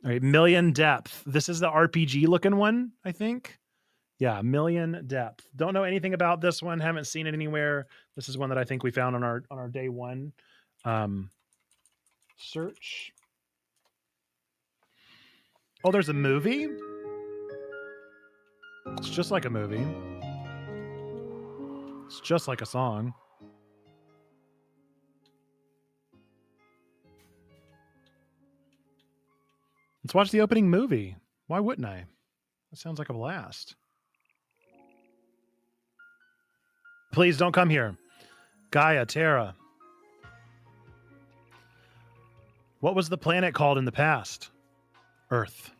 All right, Million Depth. This is the RPG looking one, I think. Yeah, Million Depth. Don't know anything about this one. Haven't seen it anywhere. This is one that I think we found on our day one search. Oh, there's a movie. It's just like a movie. It's just like a song. Let's watch the opening movie. Why wouldn't I? That sounds like a blast. Please don't come here. Gaia, Terra. What was the planet called in the past? Earth.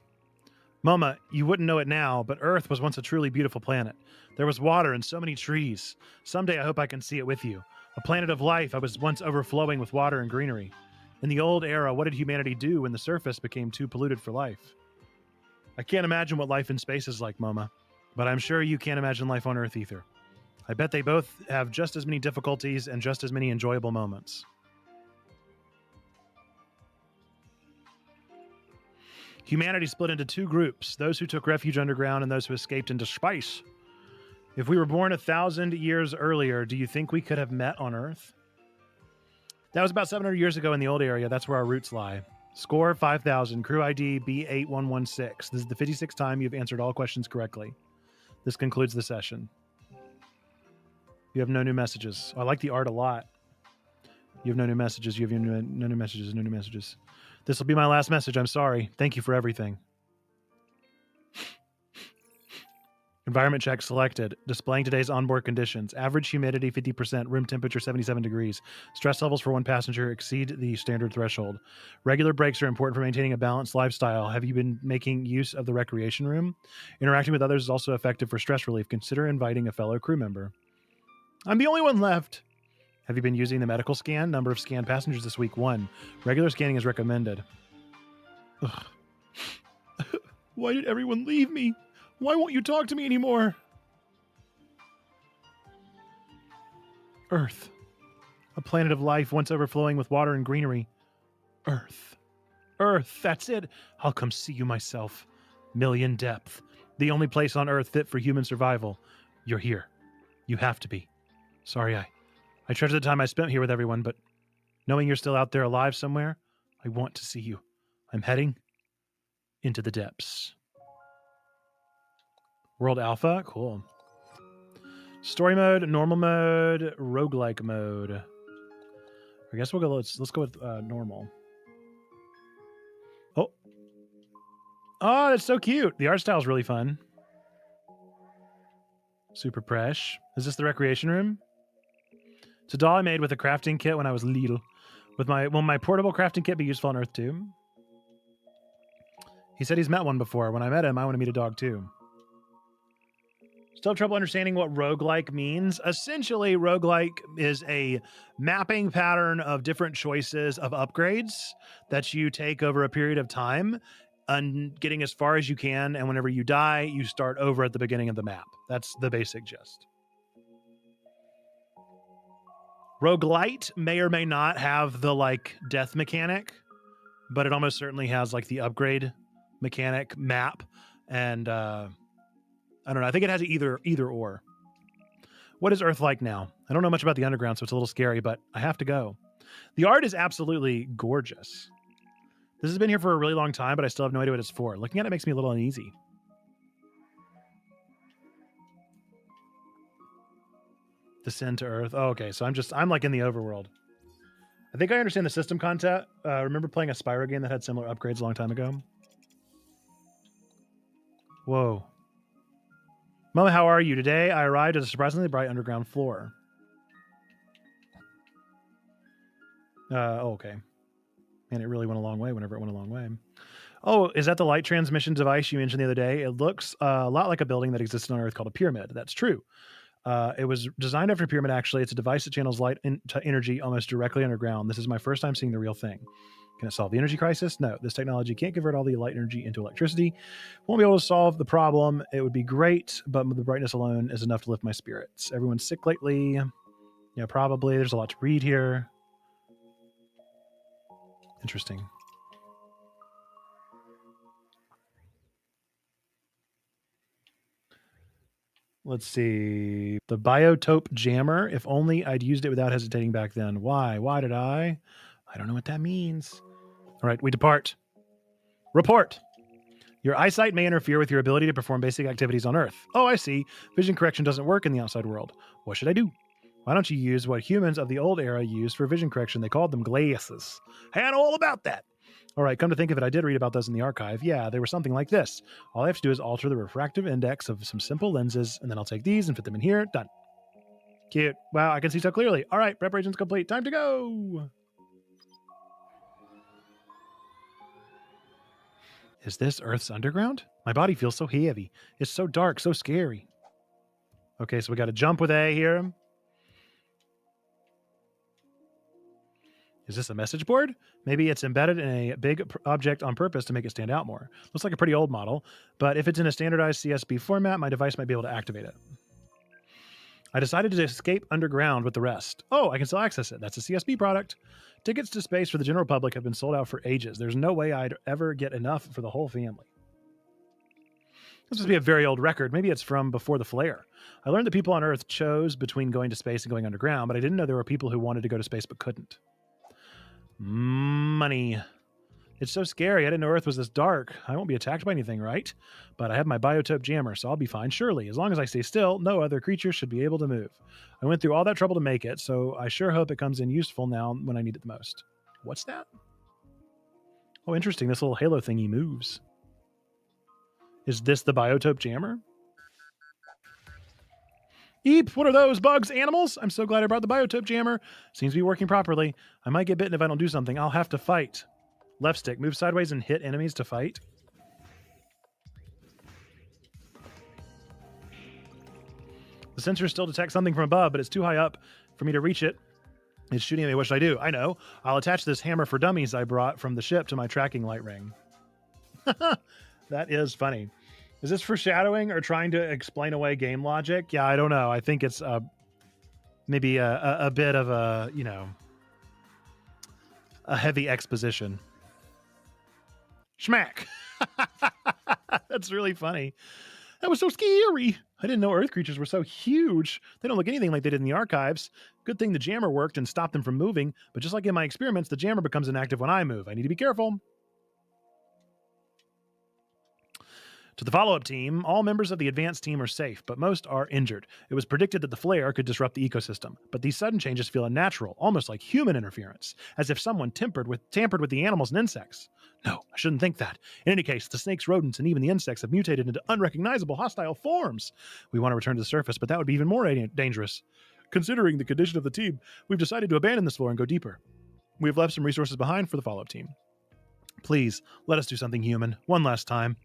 Mama, you wouldn't know it now, but Earth was once a truly beautiful planet. There was water and so many trees. Someday I hope I can see it with you. A planet of life, I was once overflowing with water and greenery. In the old era, what did humanity do when the surface became too polluted for life? I can't imagine what life in space is like, Mama, but I'm sure you can't imagine life on Earth either. I bet they both have just as many difficulties and just as many enjoyable moments. Humanity split into two groups, those who took refuge underground and those who escaped into space. If we were born 1,000 years earlier, do you think we could have met on Earth? That was about 700 years ago in the old area. That's where our roots lie. Score 5,000, crew ID B8116. This is the 56th time you've answered all questions correctly. This concludes the session. You have no new messages. I like the art a lot. You have no new messages. You have no new messages. No new messages. This will be my last message. I'm sorry. Thank you for everything. Environment check selected. Displaying today's onboard conditions. Average humidity 50%. Room temperature 77 degrees. Stress levels for one passenger exceed the standard threshold. Regular breaks are important for maintaining a balanced lifestyle. Have you been making use of the recreation room? Interacting with others is also effective for stress relief. Consider inviting a fellow crew member. I'm the only one left. Have you been using the medical scan? Number of scanned passengers this week, 1. Regular scanning is recommended. Ugh. Why did everyone leave me? Why won't you talk to me anymore? Earth. A planet of life once overflowing with water and greenery. Earth. Earth, that's it. I'll come see you myself. Million Depth. The only place on Earth fit for human survival. You're here. You have to be. Sorry, I treasure the time I spent here with everyone, but knowing you're still out there alive somewhere, I want to see you. I'm heading into the depths. World Alpha? Cool. Story mode, normal mode, roguelike mode. I guess we'll go, let's go with normal. Oh, that's so cute. The art style is really fun. Super fresh. Is this the recreation room? It's a doll I made with a crafting kit when I was little. Will my portable crafting kit be useful on Earth too? He said he's met one before. When I met him, I want to meet a dog too. Still have trouble understanding what roguelike means. Essentially, roguelike is a mapping pattern of different choices of upgrades that you take over a period of time and getting as far as you can. And whenever you die, you start over at the beginning of the map. That's the basic gist. Roguelite may or may not have the death mechanic, but it almost certainly has the upgrade mechanic map. And I don't know. I think it has either or. What is Earth like now? I don't know much about the underground, so it's a little scary, but I have to go. The art is absolutely gorgeous. This has been here for a really long time, but I still have no idea what it's for. Looking at it makes me a little uneasy. Descend to Earth. Oh, okay. So I'm in the overworld. I think I understand the system concept. Remember playing a Spyro game that had similar upgrades a long time ago? Whoa. Mama, how are you? Today I arrived at a surprisingly bright underground floor. Okay. Man, it really went a long way whenever it went a long way. Oh, is that the light transmission device you mentioned the other day? It looks a lot like a building that existed on Earth called a pyramid. That's true. It was designed after a pyramid, actually. It's a device that channels light energy almost directly underground. This is my first time seeing the real thing. Can it solve the energy crisis? No, this technology can't convert all the light energy into electricity. Won't be able to solve the problem. It would be great, but the brightness alone is enough to lift my spirits. Everyone's sick lately. Yeah, probably. There's a lot to read here. Interesting. Let's see. The biotope jammer. If only I'd used it without hesitating back then. Why? Why did I? I don't know what that means. All right, we depart. Report. Your eyesight may interfere with your ability to perform basic activities on Earth. Oh, I see. Vision correction doesn't work in the outside world. What should I do? Why don't you use what humans of the old era used for vision correction? They called them glasses. Hey, I know all about that. All right, come to think of it, I did read about those in the archive. Yeah, they were something like this. All I have to do is alter the refractive index of some simple lenses, and then I'll take these and fit them in here. Done. Cute. Wow, I can see so clearly. All right, preparation's complete. Time to go. Is this Earth's underground? My body feels so heavy. It's so dark, so scary. Okay, so we got to jump with A here. Is this a message board? Maybe it's embedded in a big object on purpose to make it stand out more. Looks like a pretty old model, but if it's in a standardized CSV format, my device might be able to activate it. I decided to escape underground with the rest. Oh, I can still access it. That's a CSB product. Tickets to space for the general public have been sold out for ages. There's no way I'd ever get enough for the whole family. This must be a very old record. Maybe it's from before the flare. I learned that people on Earth chose between going to space and going underground, but I didn't know there were people who wanted to go to space but couldn't. Money. It's so scary. I didn't know Earth was this dark. I won't be attacked by anything, right? But I have my biotope jammer, so I'll be fine, surely. As long as I stay still, no other creature should be able to move. I went through all that trouble to make it, so I sure hope it comes in useful now when I need it the most. What's that? Oh, interesting. This little halo thingy moves. Is this the biotope jammer? Eep, what are those? Bugs? Animals? I'm so glad I brought the biotope jammer. Seems to be working properly. I might get bitten if I don't do something. I'll have to fight. Left stick, move sideways and hit enemies to fight. The sensor still detects something from above, but it's too high up for me to reach it. It's shooting at me. What should I do? I know. I'll attach this hammer for dummies I brought from the ship to my tracking light ring. That is funny. Is this foreshadowing or trying to explain away game logic? Yeah, I don't know. I think it's maybe a bit of a, you know, a heavy exposition. Schmack. That's really funny. That was so scary. I didn't know Earth creatures were so huge. They don't look anything like they did in the archives. Good thing the jammer worked and stopped them from moving, but just like in my experiments, the jammer becomes inactive when I move. I need to be careful. To the follow-up team, all members of the advanced team are safe, but most are injured. It was predicted that the flare could disrupt the ecosystem, but these sudden changes feel unnatural, almost like human interference, as if someone tampered with the animals and insects. No, I shouldn't think that. In any case, the snakes, rodents, and even the insects have mutated into unrecognizable hostile forms. We want to return to the surface, but that would be even more dangerous. Considering the condition of the team, we've decided to abandon this floor and go deeper. We have left some resources behind for the follow-up team. Please, let us do something human, one last time.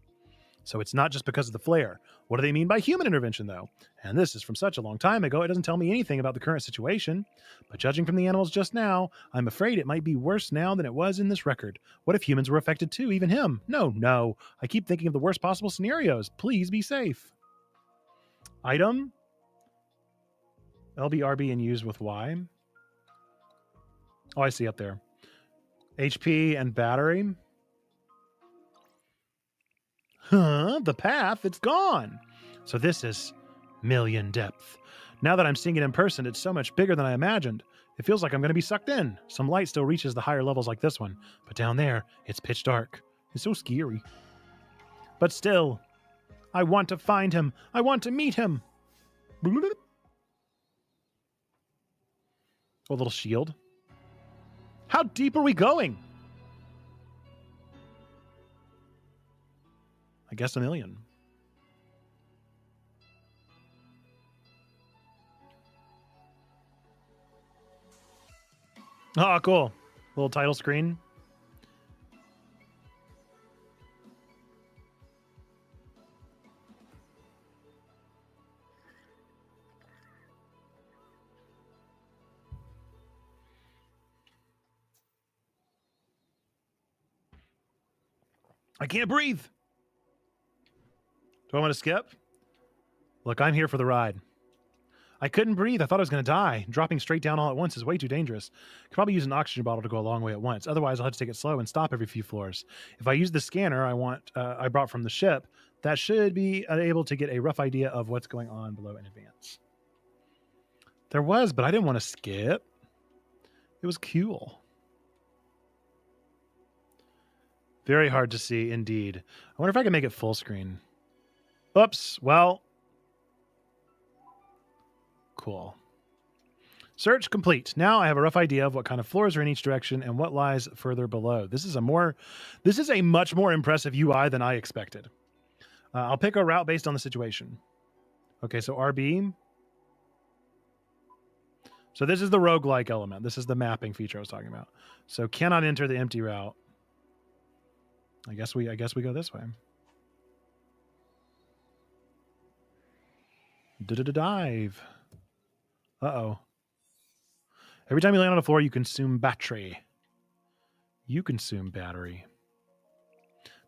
So it's not just because of the flare. What do they mean by human intervention, though? And this is from such a long time ago, it doesn't tell me anything about the current situation. But judging from the animals just now, I'm afraid it might be worse now than it was in this record. What if humans were affected too, even him? No. I keep thinking of the worst possible scenarios. Please be safe. Item. LB, RB, and use with Y. Oh, I see up there. HP and battery. Huh? The path? It's gone. So this is million depth. Now that I'm seeing it in person, it's so much bigger than I imagined. It feels like I'm going to be sucked in. Some light still reaches the higher levels like this one, but down there, it's pitch dark. It's so scary. But still, I want to find him. I want to meet him. Oh, a little shield. How deep are we going? I guess 1 million. Oh, cool. Little title screen. I can't breathe. Do I want to skip? Look, I'm here for the ride. I couldn't breathe. I thought I was going to die. Dropping straight down all at once is way too dangerous. Could probably use an oxygen bottle to go a long way at once. Otherwise, I'll have to take it slow and stop every few floors. If I use the scanner I brought from the ship, that should be able to get a rough idea of what's going on below in advance. There was, but I didn't want to skip. It was cool. Very hard to see, indeed. I wonder if I can make it full screen. Oops. Well, cool. Search complete. Now I have a rough idea of what kind of floors are in each direction and what lies further below. This is a much more impressive UI than I expected. I'll pick a route based on the situation. Okay, so RB. So this is the roguelike element. This is the mapping feature I was talking about. So cannot enter the empty route. I guess we go this way. Dive. Uh-oh. Every time you land on a floor, you consume battery. You consume battery.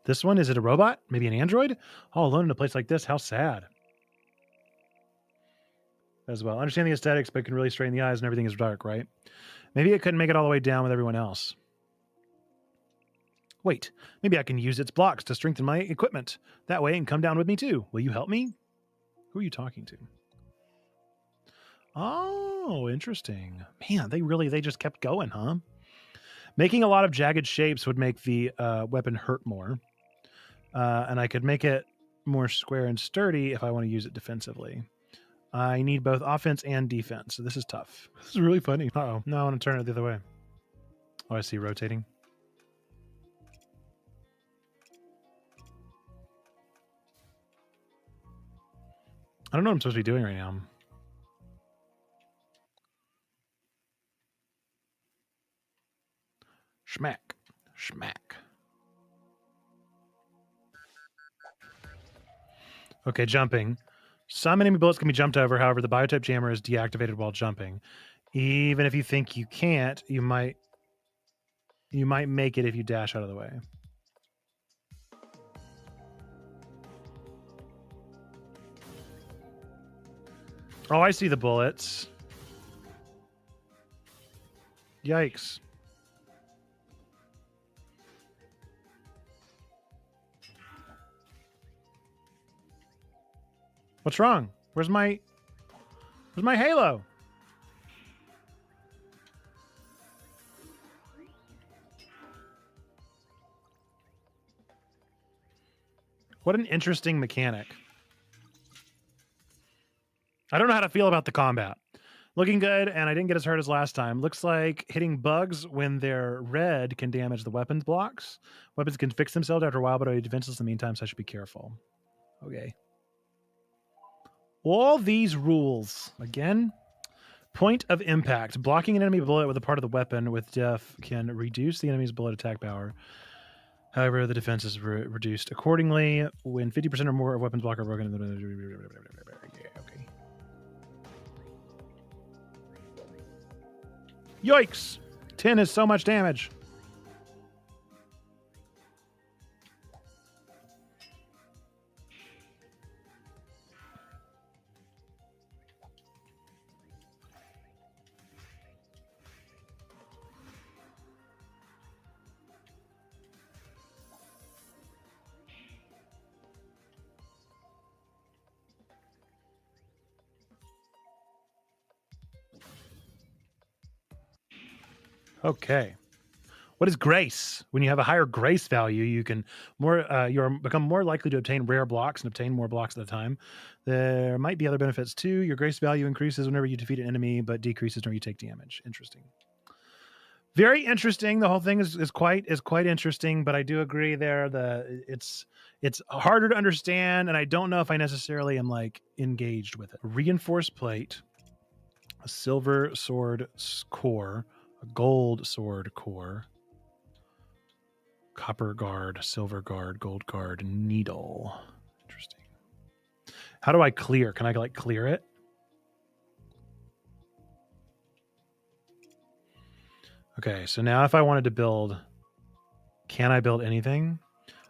This one, is it a robot? Maybe an android? All alone in a place like this, how sad. As well. Understand the aesthetics, but can really strain the eyes and everything is dark, right? Maybe it couldn't make it all the way down with everyone else. Wait, maybe I can use its blocks to strengthen my equipment. That way it can come down with me too. Will you help me? Who are you talking to? Oh, interesting. Man, they just kept going, huh? Making a lot of jagged shapes would make the weapon hurt more. And I could make it more square and sturdy if I want to use it defensively. I need both offense and defense, so this is tough. This is really funny. Uh-oh. No, I want to turn it the other way. Oh, I see rotating. I don't know what I'm supposed to be doing right now. Schmack. Schmack. Okay, jumping. Some enemy bullets can be jumped over. However, the biotype jammer is deactivated while jumping. Even if you think you can't, you might make it if you dash out of the way. Oh, I see the bullets. Yikes. What's wrong? Where's my halo? What an interesting mechanic. I don't know how to feel about the combat. Looking good, and I didn't get as hurt as last time. Looks like hitting bugs when they're red can damage the weapons blocks. Weapons can fix themselves after a while, but are defenseless in the meantime, so I should be careful. Okay. All these rules. Again, point of impact. Blocking an enemy bullet with a part of the weapon with def can reduce the enemy's bullet attack power. However, the defense is reduced accordingly when 50% or more of weapons block are broken. Okay. Yikes! 10 is so much damage. Okay. What is grace? When you have a higher grace value, you can become more likely to obtain rare blocks and obtain more blocks at a time. There might be other benefits too. Your grace value increases whenever you defeat an enemy, but decreases when you take damage. Interesting. Very interesting. The whole thing is quite interesting, but I do agree there it's harder to understand, and I don't know if I necessarily am like engaged with it. A reinforced plate, a silver sword core, a gold sword core, copper guard, silver guard, gold guard, needle. Interesting. How do I clear? Can I like clear it? Okay, so now if I wanted to build, can I build anything?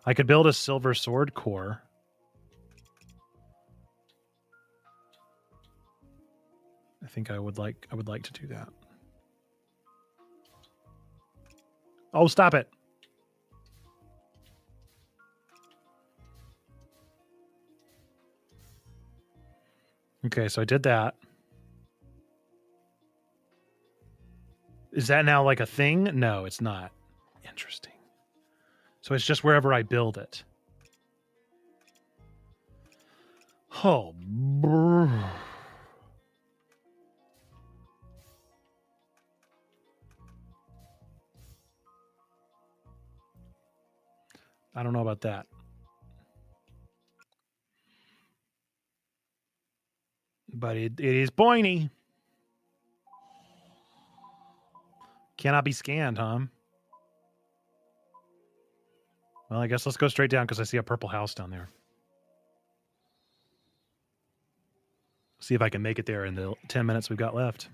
I could build a silver sword core. I think I would like to do that. Oh, stop it. Okay, so I did that. Is that now like a thing? No, it's not. Interesting. So it's just wherever I build it. Oh, brr. I don't know about that. But it is pointy. Cannot be scanned, huh? Well, I guess let's go straight down because I see a purple house down there. See if I can make it there in the 10 minutes we've got left.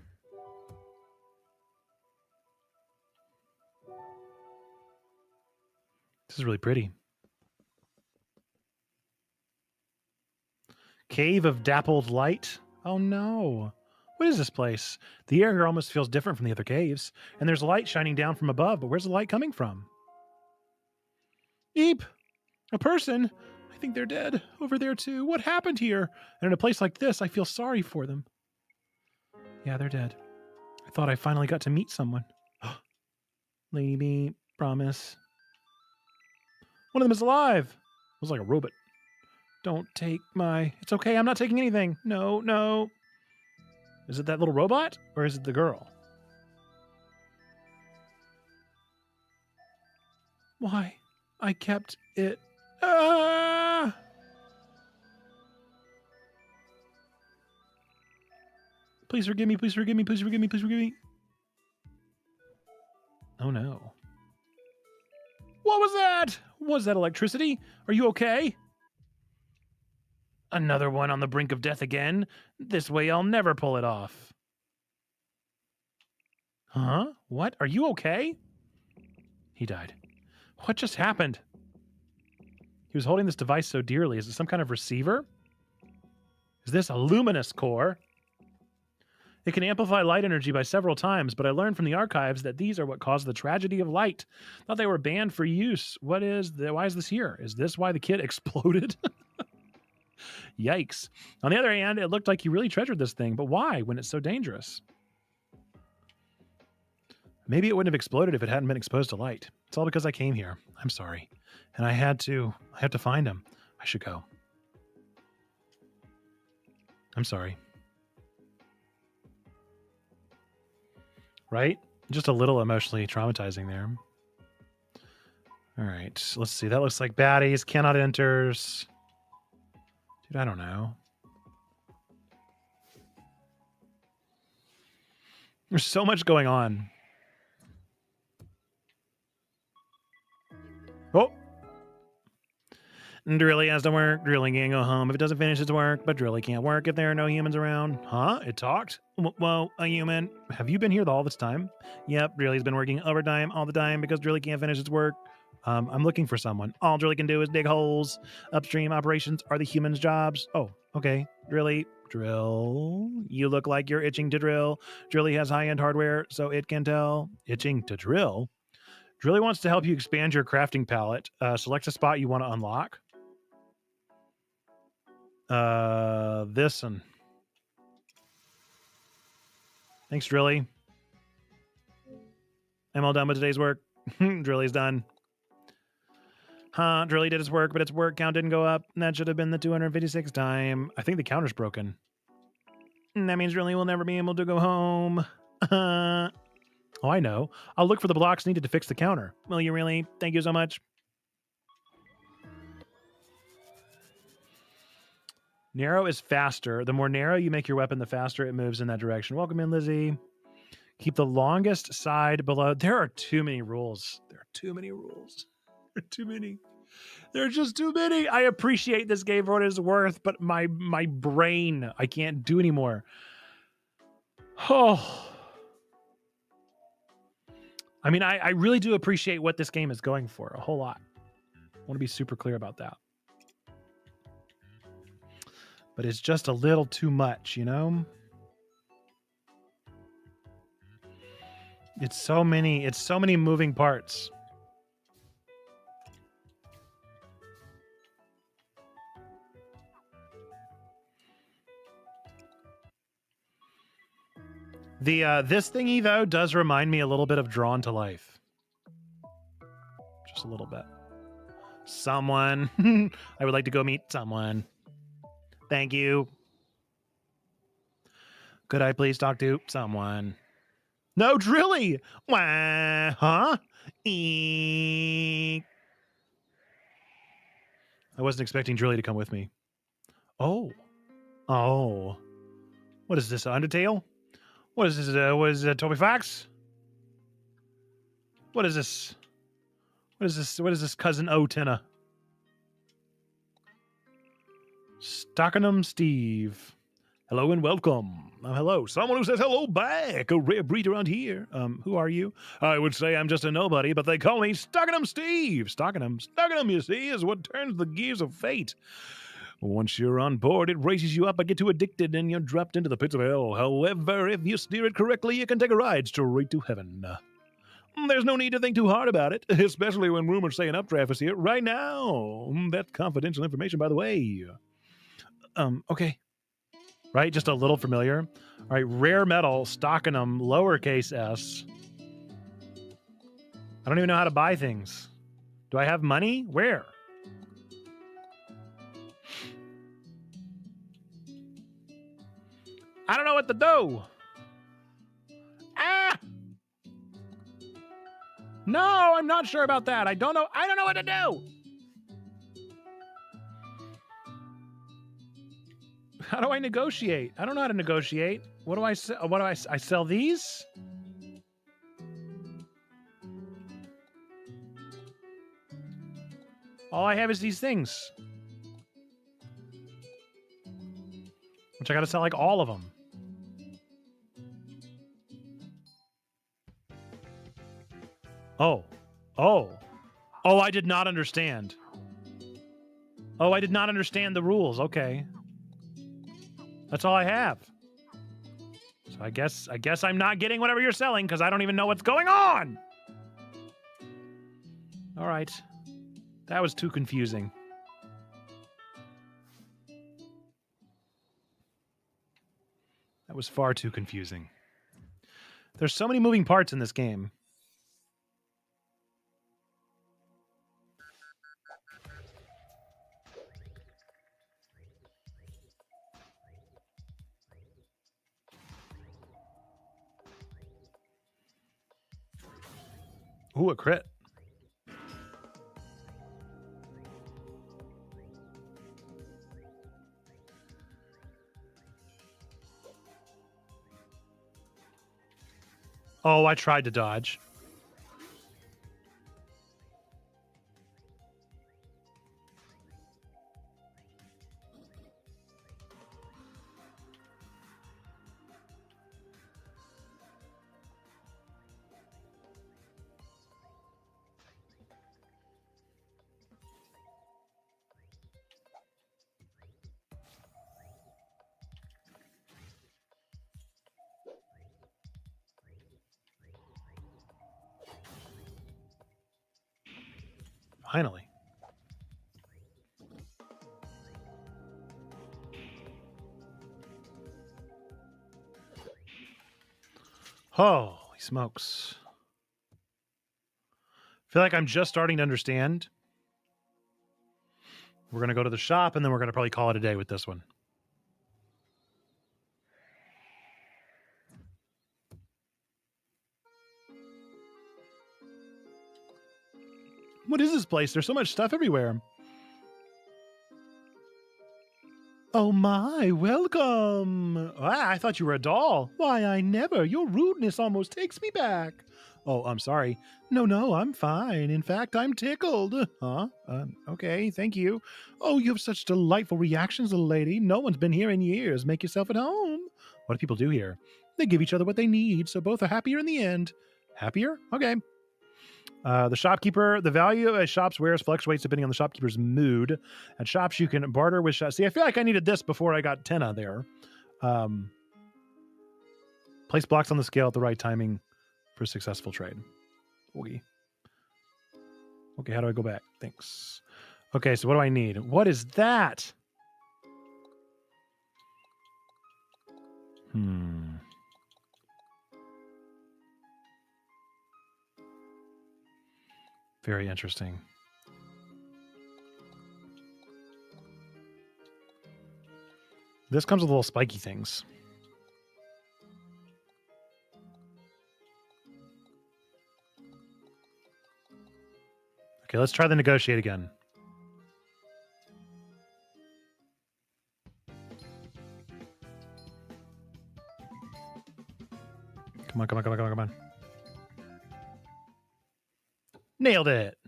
This is really pretty. Cave of Dappled Light. Oh no. What is this place? The air here almost feels different from the other caves. And there's light shining down from above, but where's the light coming from? Eep! A person? I think they're dead. Over there too. What happened here? And in a place like this, I feel sorry for them. Yeah, they're dead. I thought I finally got to meet someone. Lady Bee, promise. One of them is alive. It was like a robot. Don't take my... It's okay, I'm not taking anything. No, no. Is it that little robot? Or is it the girl? Why? I kept it... Ah! Please forgive me, please forgive me, please forgive me, please forgive me. Oh no. What was that? Was that electricity? Are you okay? Another one on the brink of death again? This way I'll never pull it off. Huh? What? Are you okay? He died. What just happened? He was holding this device so dearly. Is it some kind of receiver? Is this a luminous core? It can amplify light energy by several times, but I learned from the archives that these are what caused the tragedy of light. Thought they were banned for use. Why is this here? Is this why the kid exploded? Yikes. On the other hand, it looked like he really treasured this thing, but why when it's so dangerous? Maybe it wouldn't have exploded if it hadn't been exposed to light. It's all because I came here. I'm sorry. And I had to find him. I should go. I'm sorry. Right? Just a little emotionally traumatizing there. All right. Let's see. That looks like baddies. Cannot enters. Dude, I don't know. There's so much going on. Oh! Drilly has to work. Drilly can't go home if it doesn't finish its work, but Drilly can't work if there are no humans around. Huh? It talked? Whoa, a human. Have you been here all this time? Yep, Drilly's been working overtime all the time because Drilly can't finish its work. I'm looking for someone. All Drilly can do is dig holes. Upstream operations are the humans' jobs. Oh, okay. Drilly, drill. You look like you're itching to drill. Drilly has high-end hardware, so it can tell. Itching to drill? Drilly wants to help you expand your crafting palette. Select a spot you want to unlock. This one. Thanks, Drilly. I'm all done with today's work. Drilly's done. Huh, Drilly did his work, but its work count didn't go up. That should have been the 256th time. I think the counter's broken. That means Drilly will never be able to go home. Oh, I know. I'll look for the blocks needed to fix the counter. Will you really? Thank you so much. Narrow is faster. The more narrow you make your weapon, the faster it moves in that direction. Welcome in, Lizzie. Keep the longest side below. There are too many rules. There are too many rules. There are too many. There are just too many. I appreciate this game for what it's worth, but my brain, I can't do anymore. Oh. I mean, I really do appreciate what this game is going for a whole lot. I want to be super clear about that. But it's just a little too much, you know? It's so many moving parts. The this thingy though does remind me a little bit of Drawn to Life. Just a little bit. Someone. I would like to go meet someone. Thank you. Could I please talk to someone? No, Drilly! Wah, huh? Eek. I wasn't expecting Drilly to come with me. Oh. Oh. What is this, Undertale? What is this? What is it, Toby Fox? What is this? What is this? What is this, Cousin O'Tenna? Stockenham Steve. Hello and welcome. Hello. Someone who says hello back. A rare breed around here. Who are you? I would say I'm just a nobody, but they call me Stockenham Steve. Stockenham, you see, is what turns the gears of fate. Once you're on board, it raises you up, but get too addicted and you're dropped into the pits of hell. However, if you steer it correctly, you can take a ride straight to heaven. There's no need to think too hard about it, especially when rumors say an updraft is here right now. That's confidential information, by the way. Okay. Right? Just a little familiar. All right. Rare metal, Stockenham, lowercase s. I don't even know how to buy things. Do I have money? Where? I don't know what to do. Ah! No, I'm not sure about that. I don't know what to do. How do I negotiate? I don't know how to negotiate. What do I sell? I sell these? All I have is these things. Which I gotta sell like all of them. Oh, I did not understand. Oh, I did not understand the rules. Okay. That's all I have. So I guess I'm not getting whatever you're selling because I don't even know what's going on. All right. That was too confusing. That was far too confusing. There's so many moving parts in this game. Ooh, a crit. Oh, I tried to dodge. Finally. Holy smokes. I feel like I'm just starting to understand. We're going to go to the shop, and then we're going to probably call it a day with this one. What is this place? There's so much stuff everywhere. Oh my, welcome. Ah, I thought you were a doll. Why, I never. Your rudeness almost takes me back. Oh, I'm sorry. No, I'm fine. In fact, I'm tickled. Huh? Okay, thank you. Oh, you have such delightful reactions, little lady. No one's been here in years. Make yourself at home. What do people do here? They give each other what they need, so both are happier in the end. Happier? Okay. The shopkeeper, the value of a shop's wares fluctuates depending on the shopkeeper's mood. At shops, you can barter with shops. See, I feel like I needed this before I got Tenna there. Place blocks on the scale at the right timing. for a successful trade. Okay. Okay, how do I go back? Thanks. Okay, so what do I need? What is that? Very interesting. This comes with little spiky things. Okay, let's try the negotiate again. Come on, come on, come on, come on, come on. Nailed it.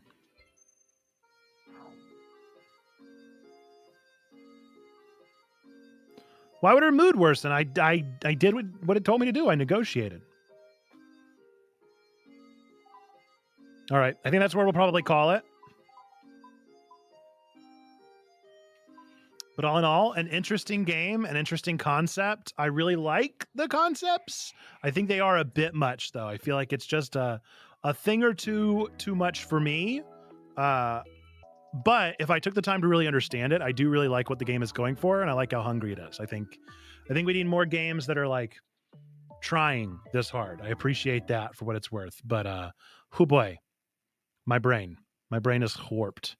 Why would her mood worsen? I did what it told me to do. I negotiated. All right. I think that's where we'll probably call it. But all in all, an interesting game, an interesting concept. I really like the concepts. I think they are a bit much, though. I feel like it's just a thing or two too much for me. But if I took the time to really understand it, I do really like what the game is going for, and I like how hungry it is. I think we need more games that are like trying this hard. I appreciate that for what it's worth. But oh boy, my brain is warped.